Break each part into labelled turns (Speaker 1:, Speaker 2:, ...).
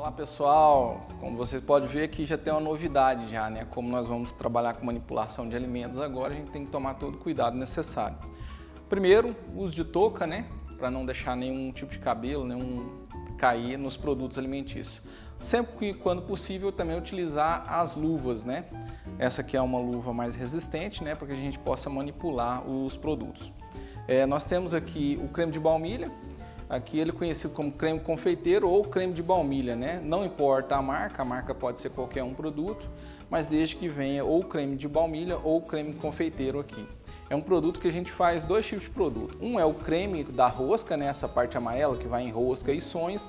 Speaker 1: Olá pessoal, como vocês podem ver aqui já tem uma novidade já, né? Como nós vamos trabalhar com manipulação de alimentos agora, a gente tem que tomar todo o cuidado necessário. Primeiro, uso de touca, né? Para não deixar nenhum tipo de cabelo, cair nos produtos alimentícios. Sempre que, quando possível, também utilizar as luvas, né? Essa aqui é uma luva mais resistente, né? Para que a gente possa manipular os produtos. Nós temos aqui o creme de baunilha. Aqui ele é conhecido como creme confeiteiro ou creme de baunilha, né? Não importa a marca pode ser qualquer um produto, mas desde que venha ou creme de baunilha ou creme confeiteiro aqui. É um produto que a gente faz dois tipos de produto. Um é o creme da rosca, né? Essa parte amarela que vai em rosca e sonhos.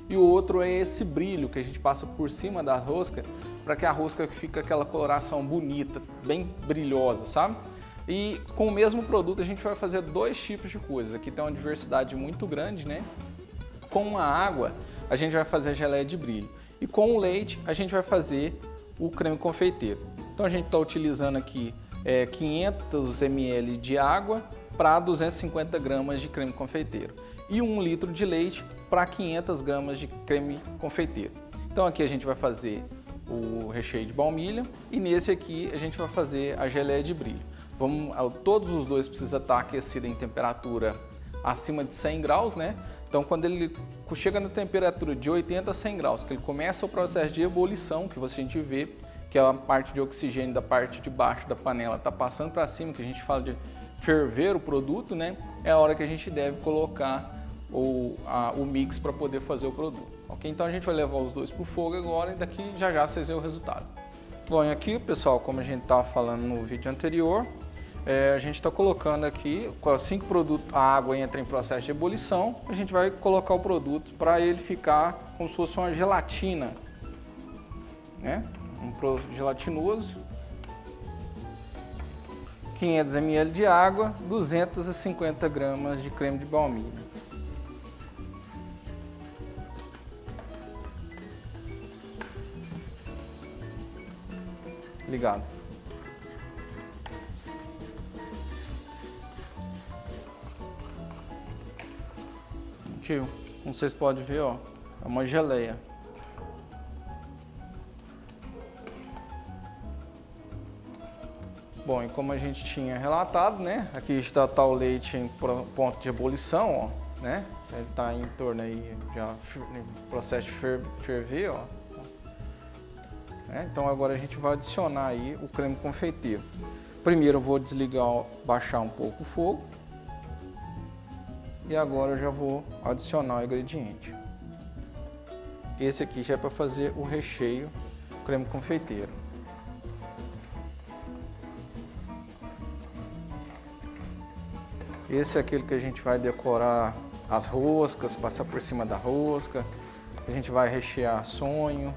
Speaker 1: E o outro é esse brilho que a gente passa por cima da rosca para que a rosca fique aquela coloração bonita, bem brilhosa, sabe? E com o mesmo produto a gente vai fazer dois tipos de coisas. Aqui tem uma diversidade muito grande, né? Com a água a gente vai fazer a geleia de brilho. E com o leite a gente vai fazer o creme confeiteiro. Então a gente está utilizando aqui 500 ml de água para 250 gramas de creme confeiteiro. E 1 litro de leite para 500 gramas de creme confeiteiro. Então aqui a gente vai fazer o recheio de baunilha e nesse aqui a gente vai fazer a geleia de brilho. Todos os dois precisam estar aquecidos em temperatura acima de 100 graus, né? Então, quando ele chega na temperatura de 80 a 100 graus, que ele começa o processo de ebulição, que a gente vê, que é a parte de oxigênio da parte de baixo da panela está passando para cima, que a gente fala de ferver o produto, né? É a hora que a gente deve colocar o mix para poder fazer o produto. Ok? Então, a gente vai levar os dois para o fogo agora e daqui já vocês verem o resultado. Bom, e aqui, pessoal, como a gente estava falando no vídeo anterior, a gente está colocando aqui, assim que a água entra em processo de ebulição, a gente vai colocar o produto para ele ficar como se fosse uma gelatina, né? Um produto gelatinoso, 500 ml de água, 250 gramas de creme de baunilha. Ligado. Como vocês podem ver, ó, é uma geleia. Bom, e como a gente tinha relatado, né? Aqui está o leite em ponto de ebulição, ó, né? Ele está em torno aí já no processo de ferver, ó. Então agora a gente vai adicionar aí o creme confeiteiro. Primeiro eu vou desligar, baixar um pouco o fogo. E agora eu já vou adicionar o ingrediente. Esse aqui já é para fazer o recheio, creme confeiteiro. Esse é aquele que a gente vai decorar as roscas, passar por cima da rosca. A gente vai rechear sonho.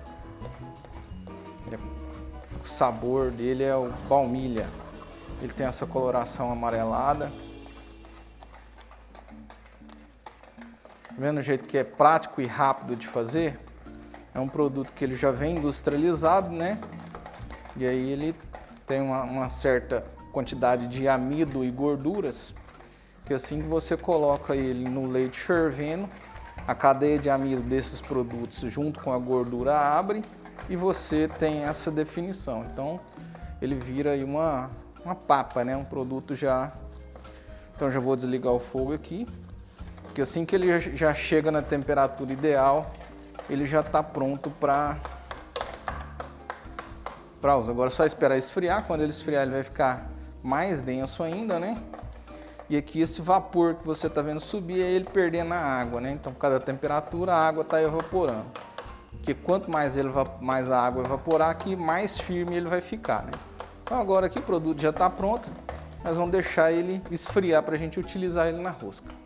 Speaker 1: O sabor dele é o baunilha. Ele tem essa coloração amarelada. Vendo o jeito que é prático e rápido de fazer? É um produto que ele já vem industrializado, né? E aí ele tem uma certa quantidade de amido e gorduras, que assim que você coloca ele no leite fervendo, a cadeia de amido desses produtos junto com a gordura abre e você tem essa definição. Então ele vira aí uma papa, né? Um produto já... Então já vou desligar o fogo aqui. Porque assim que ele já chega na temperatura ideal, ele já está pronto para usar. Agora é só esperar esfriar. Quando ele esfriar, ele vai ficar mais denso ainda, né? E aqui esse vapor que você está vendo subir é ele perdendo a água, né? Então, por causa da temperatura, a água está evaporando. Porque quanto mais a água evaporar aqui, mais firme ele vai ficar, né? Então agora aqui o produto já está pronto. Nós vamos deixar ele esfriar para a gente utilizar ele na rosca.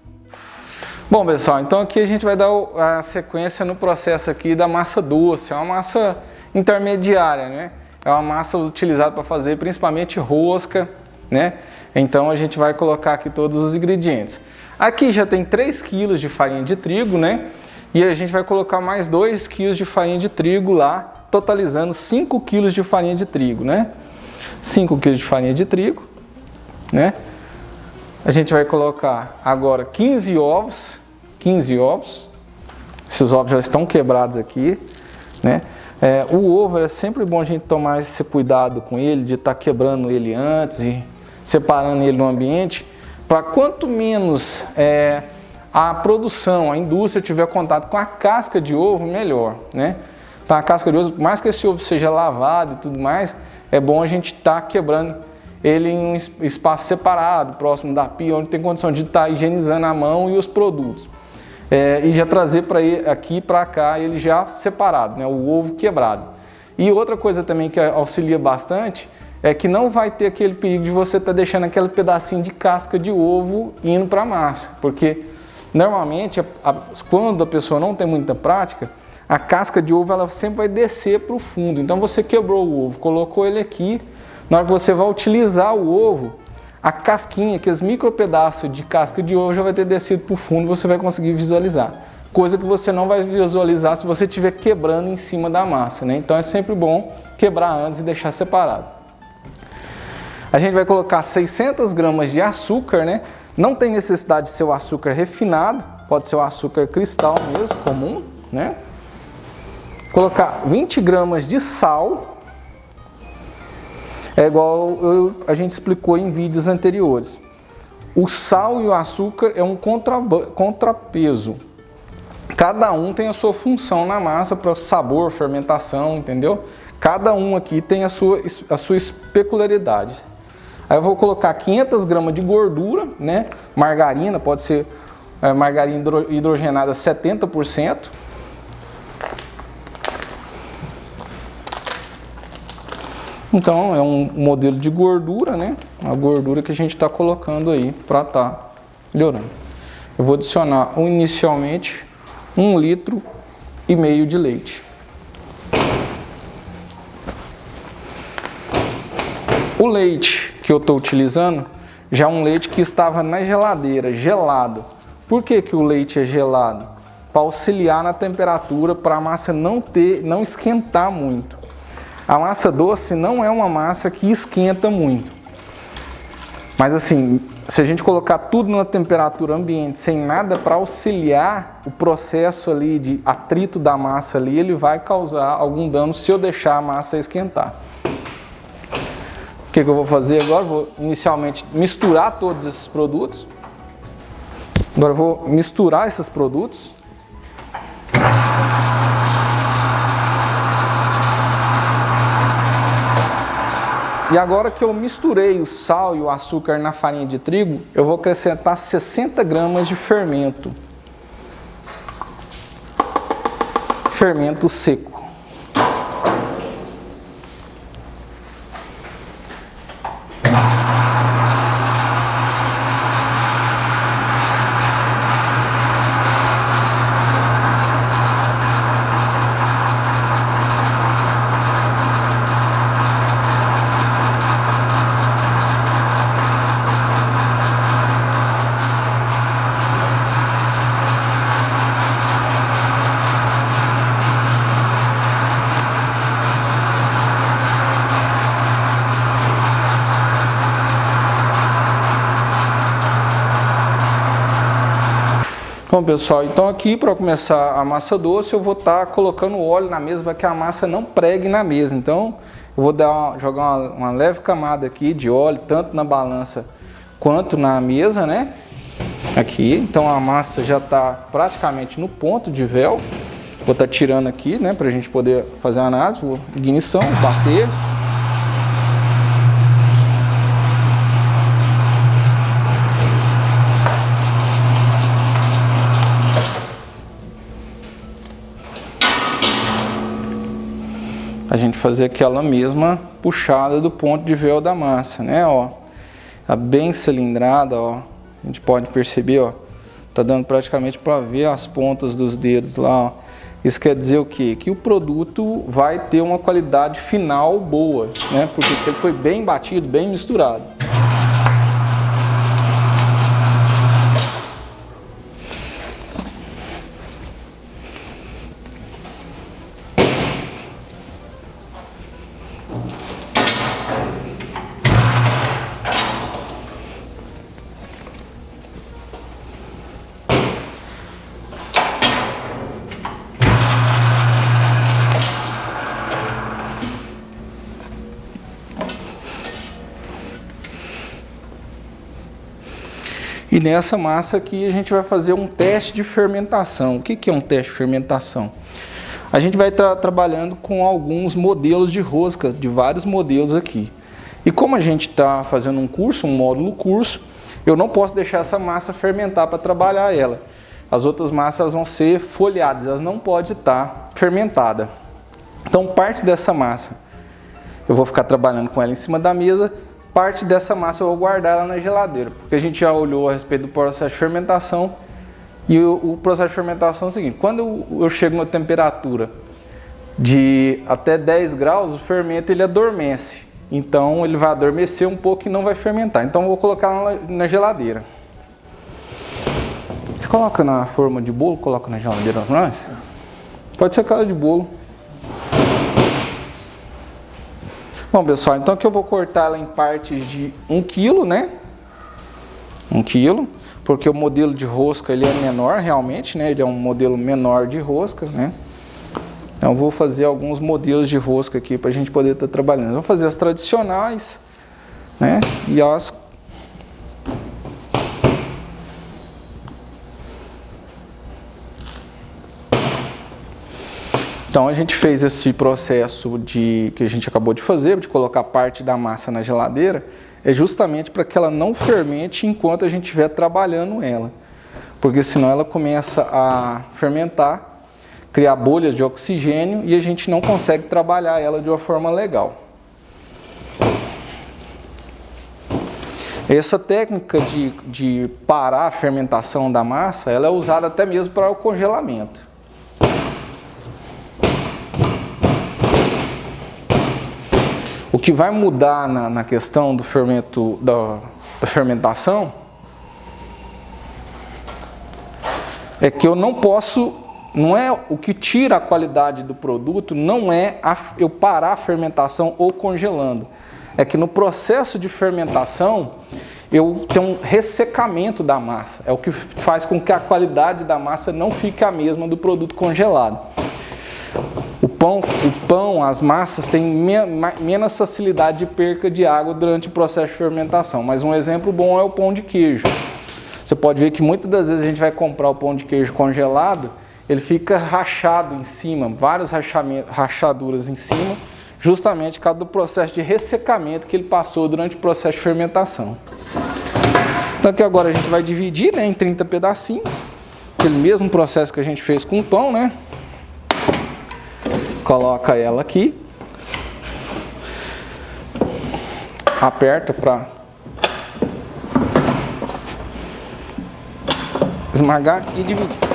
Speaker 1: Bom, pessoal, então aqui a gente vai dar a sequência no processo aqui da massa doce. É uma massa intermediária, né? É uma massa utilizada para fazer principalmente rosca, né? Então a gente vai colocar aqui todos os ingredientes. Aqui já tem 3 kg de farinha de trigo, né? E a gente vai colocar mais 2 kg de farinha de trigo lá, totalizando 5 kg de farinha de trigo, né? 5 kg de farinha de trigo, né? A gente vai colocar agora 15 ovos. Esses ovos já estão quebrados aqui. né? O ovo é sempre bom a gente tomar esse cuidado com ele, de estar quebrando ele antes e separando ele no ambiente, para quanto menos a produção, a indústria tiver contato com a casca de ovo, melhor, né? Então a casca de ovo, por mais que esse ovo seja lavado e tudo mais, é bom a gente estar quebrando ele em um espaço separado, próximo da pia, onde tem condição de estar higienizando a mão e os produtos. E já trazer aqui para cá ele já separado, né? O ovo quebrado. E outra coisa também que auxilia bastante é que não vai ter aquele perigo de você estar deixando aquele pedacinho de casca de ovo indo para a massa, porque normalmente quando a pessoa não tem muita prática, a casca de ovo ela sempre vai descer para o fundo. Então você quebrou o ovo, colocou ele aqui, na hora que você vai utilizar o ovo, a casquinha, aqueles micro pedaços de casca de ovo já vai ter descido para o fundo e você vai conseguir visualizar. Coisa que você não vai visualizar se você estiver quebrando em cima da massa, né? Então é sempre bom quebrar antes e deixar separado. A gente vai colocar 600 gramas de açúcar, né? Não tem necessidade de ser o açúcar refinado, pode ser o açúcar cristal mesmo, comum, né? Colocar 20 gramas de sal. É igual a gente explicou em vídeos anteriores. O sal e o açúcar é um contrapeso. Cada um tem a sua função na massa para sabor, fermentação, entendeu? Cada um aqui tem a sua peculiaridade. Aí eu vou colocar 500 gramas de gordura, né? Margarina, pode ser margarina hidrogenada 70%. Então é um modelo de gordura, né? A gordura que a gente está colocando aí para estar melhorando. Eu vou adicionar inicialmente 1,5 litro de leite. O leite que eu estou utilizando já é um leite que estava na geladeira, gelado. Por que o leite é gelado? Para auxiliar na temperatura, para a massa não esquentar muito. A massa doce não é uma massa que esquenta muito. Mas assim, se a gente colocar tudo numa temperatura ambiente, sem nada para auxiliar o processo ali de atrito da massa ali, ele vai causar algum dano se eu deixar a massa esquentar. O que eu vou fazer agora? Vou inicialmente misturar todos esses produtos. Agora eu vou misturar esses produtos. E agora que eu misturei o sal e o açúcar na farinha de trigo, eu vou acrescentar 60 gramas de fermento. Fermento seco. Bom pessoal, então aqui para começar a massa doce eu vou estar colocando óleo na mesa para que a massa não pregue na mesa. Então eu vou jogar uma leve camada aqui de óleo, tanto na balança quanto na mesa, né? Aqui, então a massa já está praticamente no ponto de véu. Vou estar tirando aqui, né, para a gente poder fazer uma análise. Vou ignição, bater. A gente fazer aquela mesma puxada do ponto de véu da massa, né, ó. Tá bem cilindrada, ó. A gente pode perceber, ó. Tá dando praticamente para ver as pontas dos dedos lá, ó. Isso quer dizer o quê? Que o produto vai ter uma qualidade final boa, né? Porque ele foi bem batido, bem misturado. E nessa massa aqui a gente vai fazer um teste de fermentação. O que é um teste de fermentação? A gente vai estar trabalhando com alguns modelos de rosca, de vários modelos aqui. E como a gente está fazendo um curso, um módulo curso, eu não posso deixar essa massa fermentar para trabalhar ela. As outras massas elas vão ser folhadas, elas não podem estar fermentadas. Então parte dessa massa eu vou ficar trabalhando com ela em cima da mesa, parte dessa massa eu vou guardar ela na geladeira, porque a gente já olhou a respeito do processo de fermentação, e o processo de fermentação é o seguinte: quando eu chego na temperatura de até 10 graus, o fermento ele adormece, então ele vai adormecer um pouco e não vai fermentar, então eu vou colocar ela na geladeira. Você coloca na forma de bolo, coloca na geladeira para nós? Pode ser aquela de bolo. Bom, pessoal, então aqui eu vou cortar ela em partes de 1 kg, né? 1 kg, porque o modelo de rosca ele é menor realmente, né? Ele é um modelo menor de rosca, né? Então eu vou fazer alguns modelos de rosca aqui para a gente poder estar trabalhando. Vou fazer as tradicionais, né? E as... Então a gente fez esse processo que a gente acabou de fazer, de colocar parte da massa na geladeira, é justamente para que ela não fermente enquanto a gente estiver trabalhando ela. Porque senão ela começa a fermentar, criar bolhas de oxigênio e a gente não consegue trabalhar ela de uma forma legal. Essa técnica de parar a fermentação da massa, ela é usada até mesmo para o congelamento. O que vai mudar na questão do fermento, da fermentação é que eu não posso, não é o que tira a qualidade do produto, não é eu parar a fermentação ou congelando. É que no processo de fermentação eu tenho um ressecamento da massa. É o que faz com que a qualidade da massa não fique a mesma do produto congelado. O pão, as massas têm menos facilidade de perca de água durante o processo de fermentação. Mas um exemplo bom é o pão de queijo. Você pode ver que muitas das vezes a gente vai comprar o pão de queijo congelado, ele fica rachado em cima, várias rachaduras em cima, justamente por causa do processo de ressecamento que ele passou durante o processo de fermentação. Então aqui agora a gente vai dividir, né, em 30 pedacinhos, aquele mesmo processo que a gente fez com o pão, né? Coloca ela aqui, aperta para esmagar e dividir.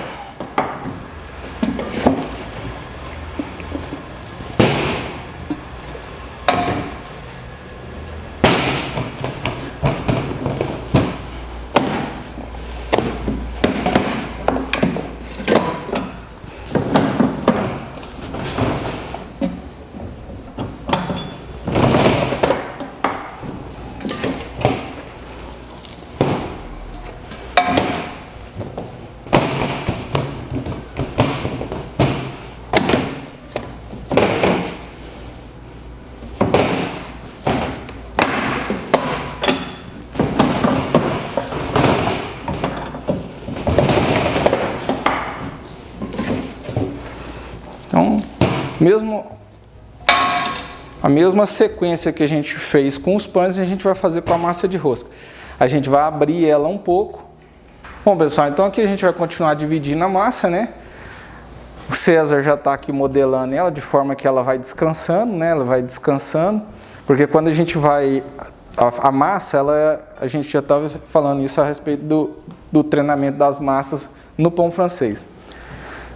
Speaker 1: Então, a mesma sequência que a gente fez com os pães, a gente vai fazer com a massa de rosca. A gente vai abrir ela um pouco. Bom, pessoal, então aqui a gente vai continuar dividindo a massa, né? O César já está aqui modelando ela de forma que ela vai descansando, né? Ela vai descansando, porque quando a gente vai... A massa, a gente já estava falando isso a respeito do treinamento das massas no pão francês.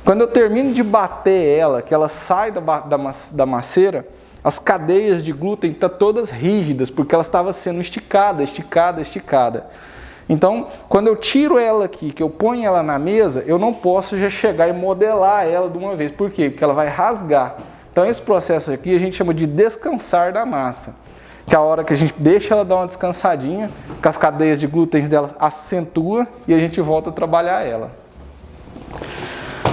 Speaker 1: Quando eu termino de bater ela, que ela sai da maceira, as cadeias de glúten estão todas rígidas, porque ela estava sendo esticada. Então, quando eu tiro ela aqui, que eu ponho ela na mesa, eu não posso já chegar e modelar ela de uma vez. Por quê? Porque ela vai rasgar. Então, esse processo aqui a gente chama de descansar da massa. Que é a hora que a gente deixa ela dar uma descansadinha, que as cadeias de glúten dela acentuam e a gente volta a trabalhar ela.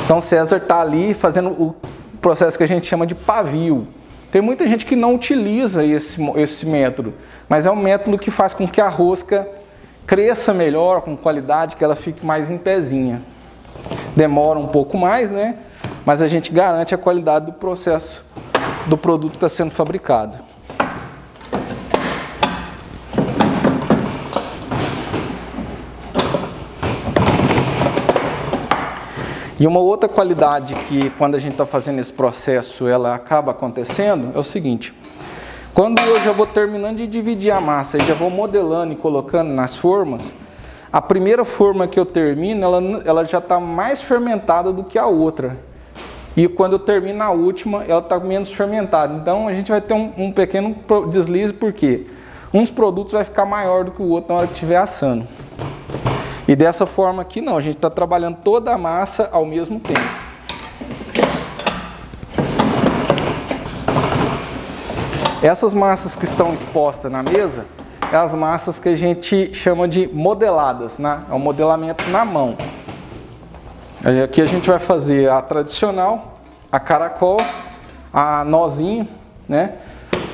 Speaker 1: Então, César está ali fazendo o processo que a gente chama de pavio. Tem muita gente que não utiliza esse método, mas é um método que faz com que a rosca cresça melhor, com qualidade, que ela fique mais em pezinha. Demora um pouco mais, né? Mas a gente garante a qualidade do processo do produto que está sendo fabricado. E uma outra qualidade que quando a gente está fazendo esse processo ela acaba acontecendo é o seguinte: quando eu já vou terminando de dividir a massa e já vou modelando e colocando nas formas, a primeira forma que eu termino ela já está mais fermentada do que a outra. E quando eu termino a última, ela está menos fermentada. Então a gente vai ter um pequeno deslize, porque uns produtos vai ficar maior do que o outro na hora que estiver assando. E dessa forma aqui não, a gente está trabalhando toda a massa ao mesmo tempo. Essas massas que estão expostas na mesa, é as massas que a gente chama de modeladas, né? É um modelamento na mão. Aqui a gente vai fazer a tradicional, a caracol, a nozinho, né?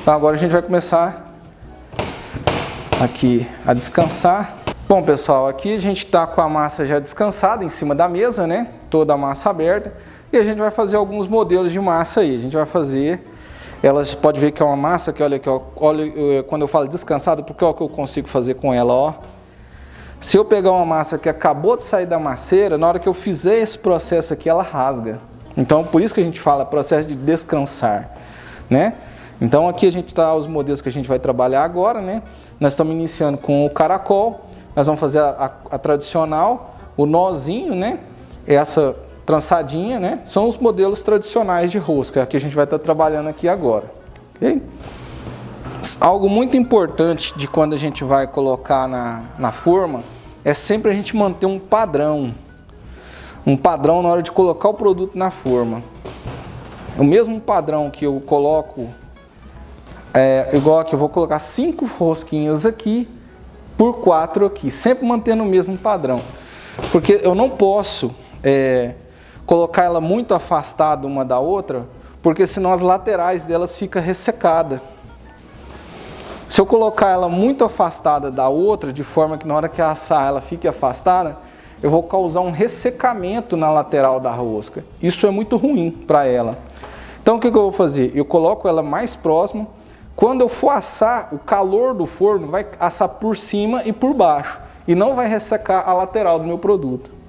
Speaker 1: Então agora a gente vai começar aqui a descansar. Bom, pessoal, aqui a gente está com a massa já descansada em cima da mesa, né? Toda a massa aberta. E a gente vai fazer alguns modelos de massa aí. A gente vai fazer, elas pode ver que é uma massa que olha aqui, ó, olha, quando eu falo descansada, porque olha o que eu consigo fazer com ela, ó. Se eu pegar uma massa que acabou de sair da maceira, na hora que eu fizer esse processo aqui, ela rasga. Então, por isso que a gente fala processo de descansar, né? Então, aqui a gente está os modelos que a gente vai trabalhar agora, né? Nós estamos iniciando com o caracol, nós vamos fazer a tradicional, o nozinho, né? Essa trançadinha, né? São os modelos tradicionais de rosca, que a gente vai estar trabalhando aqui agora, ok? Algo muito importante de quando a gente vai colocar na forma é sempre a gente manter um padrão. Um padrão na hora de colocar o produto na forma. O mesmo padrão que eu coloco, igual aqui, eu vou colocar 5 rosquinhas aqui por 4 aqui, sempre mantendo o mesmo padrão. Porque eu não posso colocar ela muito afastada uma da outra, porque senão as laterais delas ficam ressecadas. Se eu colocar ela muito afastada da outra, de forma que na hora que assar ela fique afastada, eu vou causar um ressecamento na lateral da rosca. Isso é muito ruim para ela. Então o que eu vou fazer? Eu coloco ela mais próxima. Quando eu for assar, o calor do forno vai assar por cima e por baixo. E não vai ressecar a lateral do meu produto.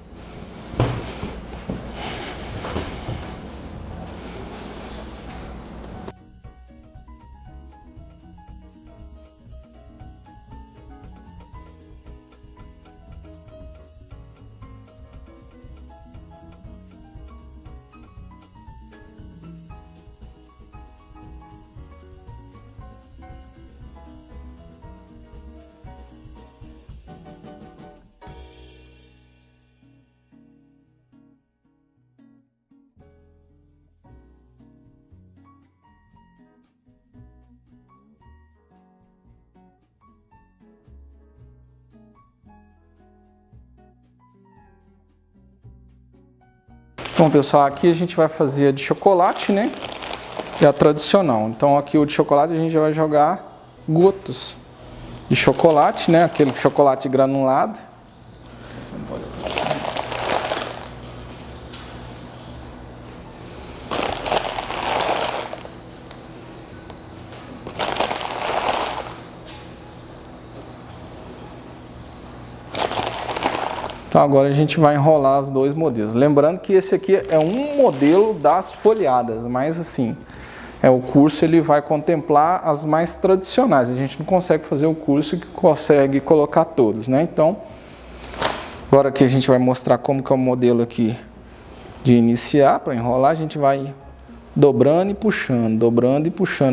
Speaker 1: Bom, pessoal, aqui a gente vai fazer a de chocolate, né? E a tradicional. Então aqui o de chocolate a gente vai jogar gotas de chocolate, né? Aquele chocolate granulado. Então agora a gente vai enrolar os dois modelos. Lembrando que esse aqui é um modelo das folhadas, mas assim, o curso ele vai contemplar as mais tradicionais. A gente não consegue fazer o curso que consegue colocar todos, né? Então, agora que a gente vai mostrar como que é o modelo aqui de iniciar, para enrolar, a gente vai dobrando e puxando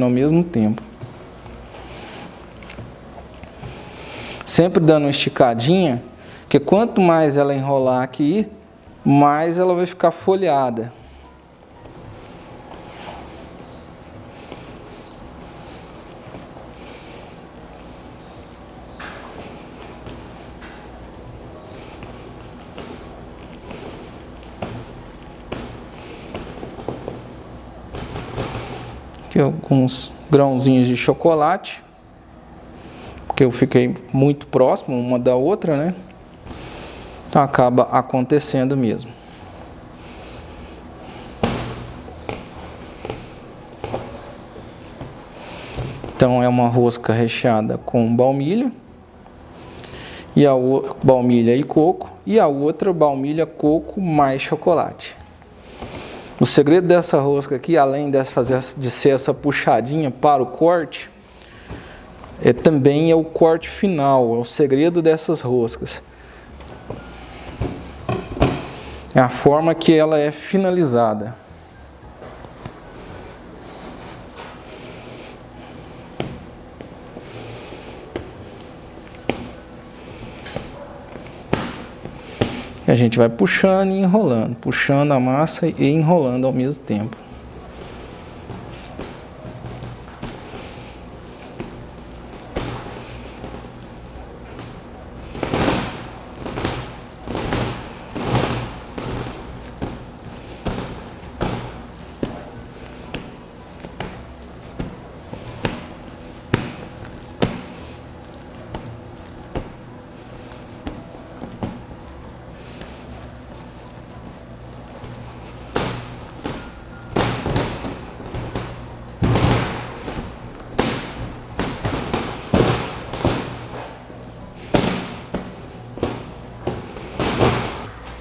Speaker 1: ao mesmo tempo. Sempre dando uma esticadinha, porque quanto mais ela enrolar aqui, mais ela vai ficar folhada. Aqui alguns grãozinhos de chocolate. porque eu fiquei muito próximo uma da outra, né? Então acaba acontecendo mesmo. Então é uma rosca recheada com baunilha, e a baunilha e coco, e a outra baunilha, coco mais chocolate. O segredo dessa rosca aqui, além de ser essa puxadinha para o corte, também é o corte final, é o segredo dessas roscas. É a forma que ela é finalizada. A gente vai puxando e enrolando, puxando a massa e enrolando ao mesmo tempo.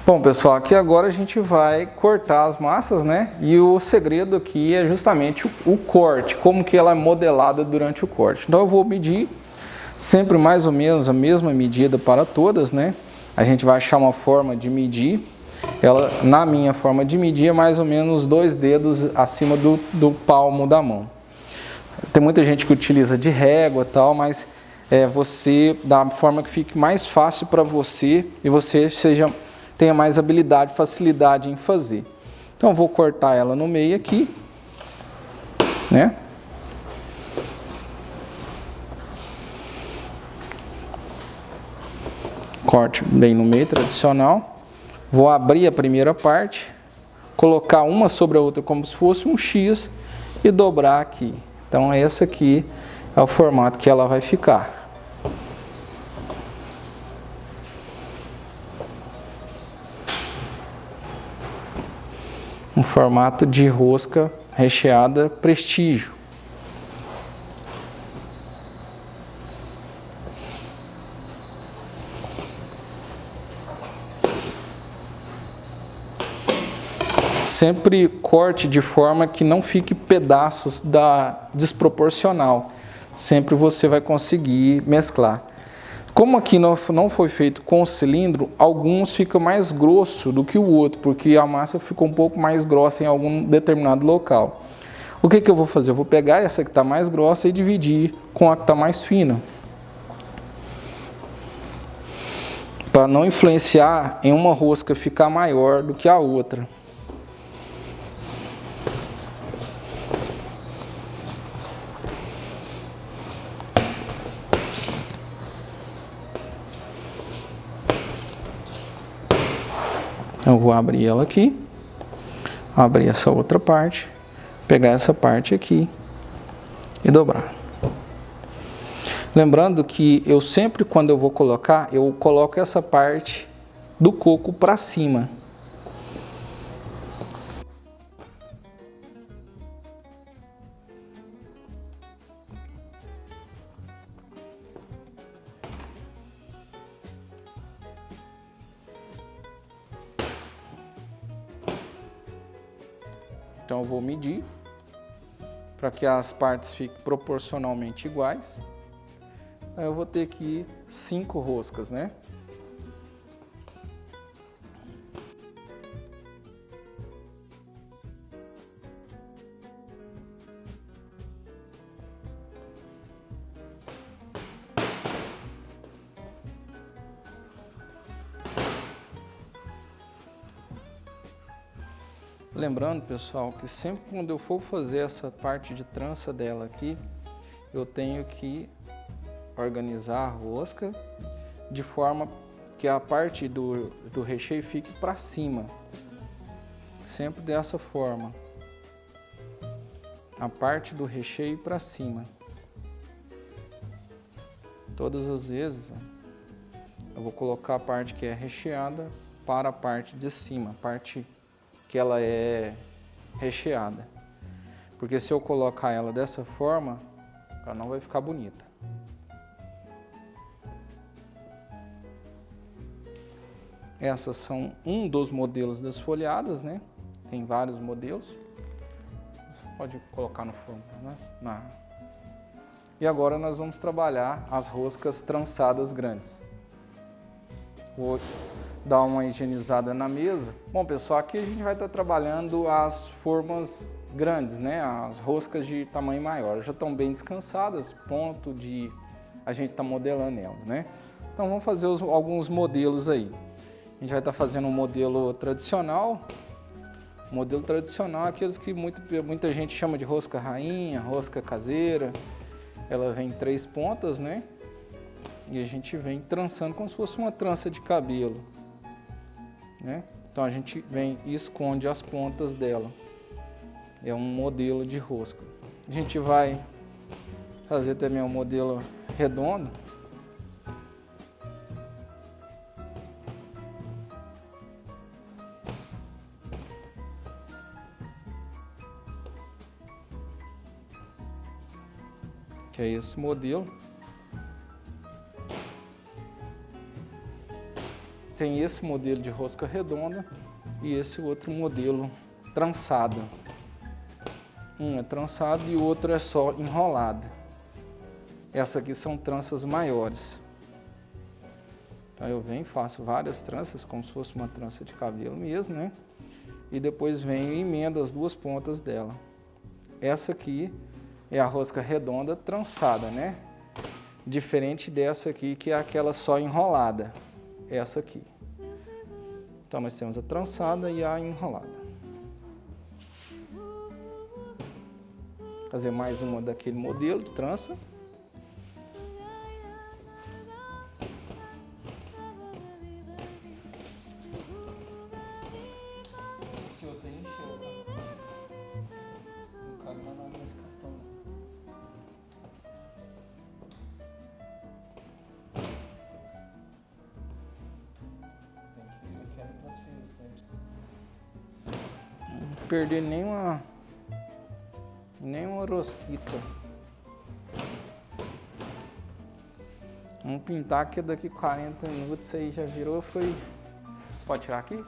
Speaker 1: Bom, pessoal, aqui agora a gente vai cortar as massas, né? E o segredo aqui é justamente o corte, como que ela é modelada durante o corte. Então eu vou medir sempre mais ou menos a mesma medida para todas, né? A gente vai achar uma forma de medir. Ela, na minha forma de medir, é mais ou menos 2 dedos acima do palmo da mão. Tem muita gente que utiliza de régua e tal, mas você, da forma que fique mais fácil para você e você tenha mais habilidade, facilidade em fazer. Então eu vou cortar ela no meio aqui, né? Corte bem no meio, tradicional. Vou abrir a primeira parte, colocar uma sobre a outra como se fosse um X e dobrar aqui. Então esse aqui é o formato que ela vai ficar. Um formato de rosca recheada Prestígio. Sempre corte de forma que não fique pedaços desproporcional. Sempre você vai conseguir mesclar. Como aqui não foi feito com cilindro, alguns ficam mais grosso do que o outro, porque a massa ficou um pouco mais grossa em algum determinado local. O que eu vou fazer? Eu vou pegar essa que está mais grossa e dividir com a que está mais fina, para não influenciar em uma rosca ficar maior do que a outra. Eu vou abrir ela aqui, abrir essa outra parte, pegar essa parte aqui e dobrar. Lembrando que eu sempre, quando eu vou colocar, eu coloco essa parte do coco para cima. Então eu vou medir para que as partes fiquem proporcionalmente iguais. Aí eu vou ter aqui 5 roscas, né? Lembrando, pessoal, que sempre quando eu for fazer essa parte de trança dela aqui, eu tenho que organizar a rosca de forma que a parte do recheio fique para cima. Sempre dessa forma. A parte do recheio para cima. Todas as vezes eu vou colocar a parte que é recheada para a parte de cima, a parte que ela é recheada. Porque se eu colocar ela dessa forma, ela não vai ficar bonita. Essas são um dos modelos das folhadas, né? Tem vários modelos. Você pode colocar no forno. E agora nós vamos trabalhar as roscas trançadas grandes. Vou dar uma higienizada na mesa. Bom, pessoal, aqui a gente vai estar trabalhando as formas grandes, né? As roscas de tamanho maior. Já estão bem descansadas, ponto de a gente estar modelando elas, né? Então vamos fazer alguns modelos aí. A gente vai estar fazendo um modelo tradicional. O modelo tradicional é aqueles que muita gente chama de rosca rainha, rosca caseira. Ela vem em 3 pontas, né? E a gente vem trançando como se fosse uma trança de cabelo, né? Então a gente vem e esconde as pontas dela. É um modelo de rosca. A gente vai fazer também um modelo redondo. Que é esse modelo. Tem esse modelo de rosca redonda e esse outro modelo trançado. Um é trançado e o outro é só enrolado. Essa aqui são tranças maiores. Então eu venho e faço várias tranças, como se fosse uma trança de cabelo mesmo, né? E depois venho e emendo as 2 pontas dela. Essa aqui é a rosca redonda trançada, né? Diferente dessa aqui, que é aquela só enrolada. Essa aqui. Então nós temos a trançada e a enrolada. Fazer mais uma daquele modelo de trança. Esse outro aí encheu, cara. Não cabe mais nada nesse cartão. Não perder nenhuma rosquita. Vamos pintar que daqui 40 minutos aí já virou, foi... Pode tirar aqui?